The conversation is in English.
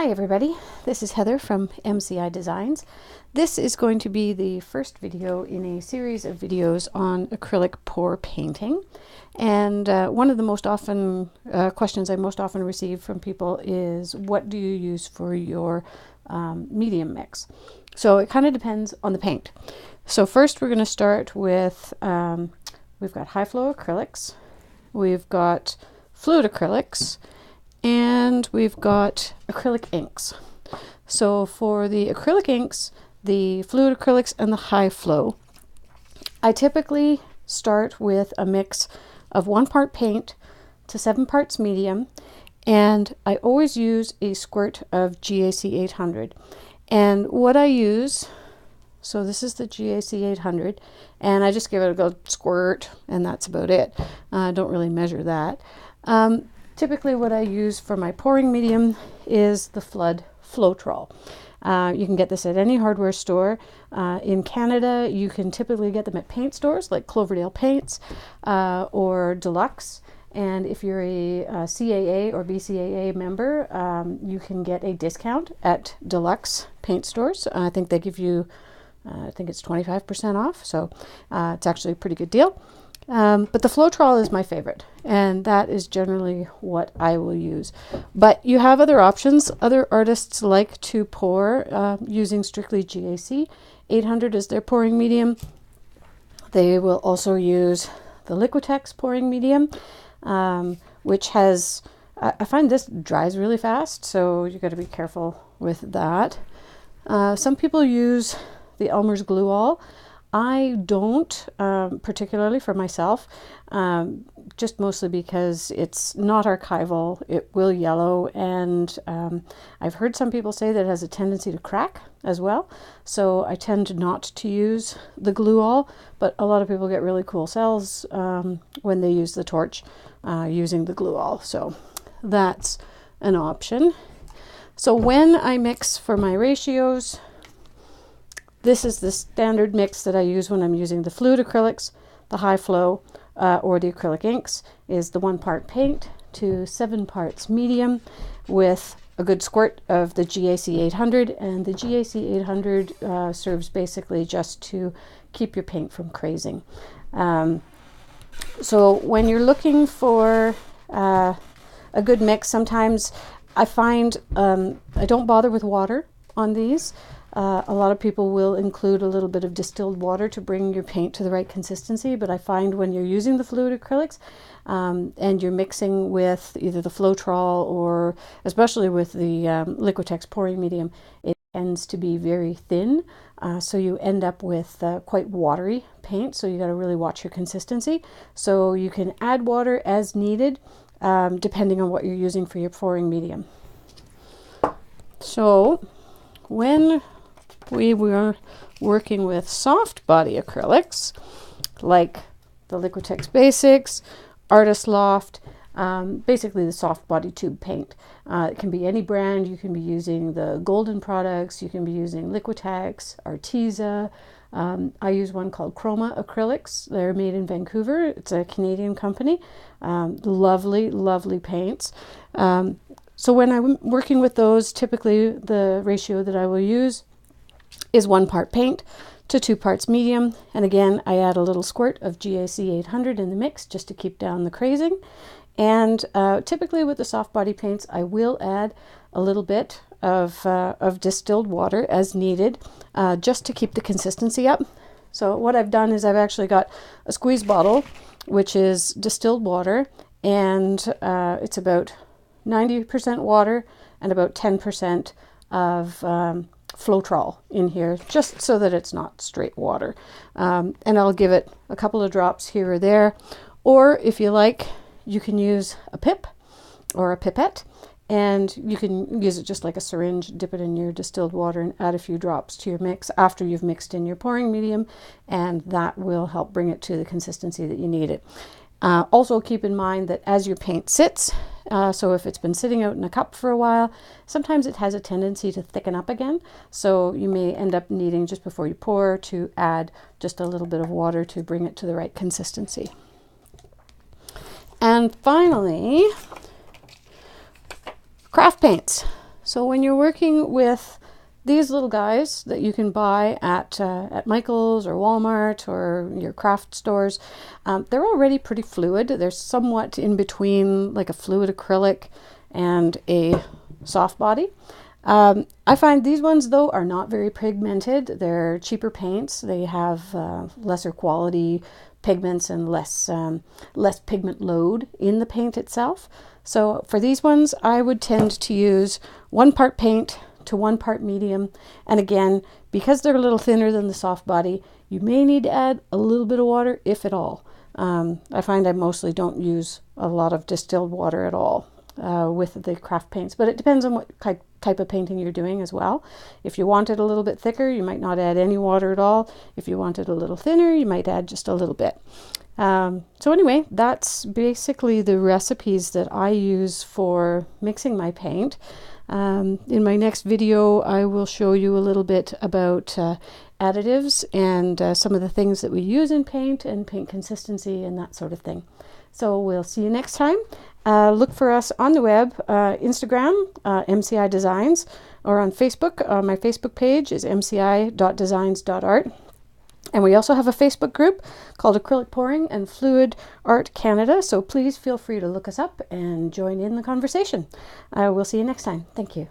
Hi everybody, this is Heather from MCI Designs. This is going to be the first video in a series of videos on acrylic pour painting. And one of the most often questions I most often receive from people is, what do you use for your medium mix? So it kind of depends on the paint. So first we're going to start with, we've got high flow acrylics, we've got fluid acrylics, and we've got acrylic inks. So for the acrylic inks, the fluid acrylics and the high flow, I typically start with a mix of 1 part paint to 7 parts medium, and I always use a squirt of GAC 800. And what I use, so this is the GAC 800, and I just give it a good squirt, and that's about it. I don't really measure that. Typically what I use for my pouring medium is the Flood Floetrol. You can get this at any hardware store. In Canada, you can typically get them at paint stores like Cloverdale Paints or Deluxe. And if you're a CAA or BCAA member, you can get a discount at Deluxe paint stores. I think they give you, I think it's 25% off. So it's actually a pretty good deal. But the Floetrol is my favorite, and that is generally what I will use. But you have other options. Other artists like to pour using strictly GAC 800 as their pouring medium. They will also use the Liquitex pouring medium, which has, I find this dries really fast, so you got to be careful with that. Some people use the Elmer's Glue All. I don't, particularly for myself, just mostly because it's not archival, it will yellow, and I've heard some people say that it has a tendency to crack as well, so I tend not to use the Glue All, but a lot of people get really cool cells when they use the torch using the Glue All, so that's an option. So when I mix for my ratios, this is the standard mix that I use when I'm using the fluid acrylics. The high flow or the acrylic inks is the 1 part paint to 7 parts medium with a good squirt of the GAC 800. And the GAC 800 serves basically just to keep your paint from crazing. So when you're looking for a good mix, sometimes I find I don't bother with water on these. A lot of people will include a little bit of distilled water to bring your paint to the right consistency, but I find when you're using the fluid acrylics and you're mixing with either the Floetrol or especially with the Liquitex pouring medium, it tends to be very thin, so you end up with quite watery paint, so you got to really watch your consistency. So you can add water as needed depending on what you're using for your pouring medium. So when we were working with soft body acrylics like the Liquitex Basics, Artist Loft, basically the soft body tube paint. It can be any brand. You can be using the Golden products, you can be using Liquitex, Arteza. I use one called Chroma Acrylics. They're made in Vancouver. It's a Canadian company. Lovely, lovely paints. So when I'm working with those, typically the ratio that I will use is 1 part paint to 2 parts medium. And again, I add a little squirt of GAC 800 in the mix just to keep down the crazing. And typically with the soft body paints, I will add a little bit of distilled water as needed just to keep the consistency up. So what I've done is I've actually got a squeeze bottle, which is distilled water, and it's about 90% water and about 10% of Floetrol in here, just so that it's not straight water. And I'll give it a couple of drops here or there, or if you like, you can use a pip or a pipette, and you can use it just like a syringe, dip it in your distilled water and add a few drops to your mix after you've mixed in your pouring medium, and that will help bring it to the consistency that you need it. Also keep in mind that as your paint sits, so if it's been sitting out in a cup for a while, sometimes it has a tendency to thicken up again. So you may end up needing, just before you pour, to add just a little bit of water to bring it to the right consistency. And finally, craft paints. So when you're working with these little guys that you can buy at Michael's or Walmart or your craft stores, they're already pretty fluid. They're somewhat in between like a fluid acrylic and a soft body. I find these ones, though, are not very pigmented. They're cheaper paints. They have lesser quality pigments and less pigment load in the paint itself. So for these ones, I would tend to use 1 part paint to 1 part medium. And again, because they're a little thinner than the soft body, you may need to add a little bit of water, if at all. I find I mostly don't use a lot of distilled water at all with the craft paints, but it depends on what type of painting you're doing as well. If you want it a little bit thicker, you might not add any water at all. If you want it a little thinner, you might add just a little bit. So anyway, that's basically the recipes that I use for mixing my paint. In my next video, I will show you a little bit about additives and some of the things that we use in paint and paint consistency and that sort of thing. So we'll see you next time. Look for us on the web, Instagram, MCI Designs, or on Facebook. My Facebook page is mci.designs.art. And we also have a Facebook group called Acrylic Pouring and Fluid Art Canada. So please feel free to look us up and join in the conversation. We'll see you next time. Thank you.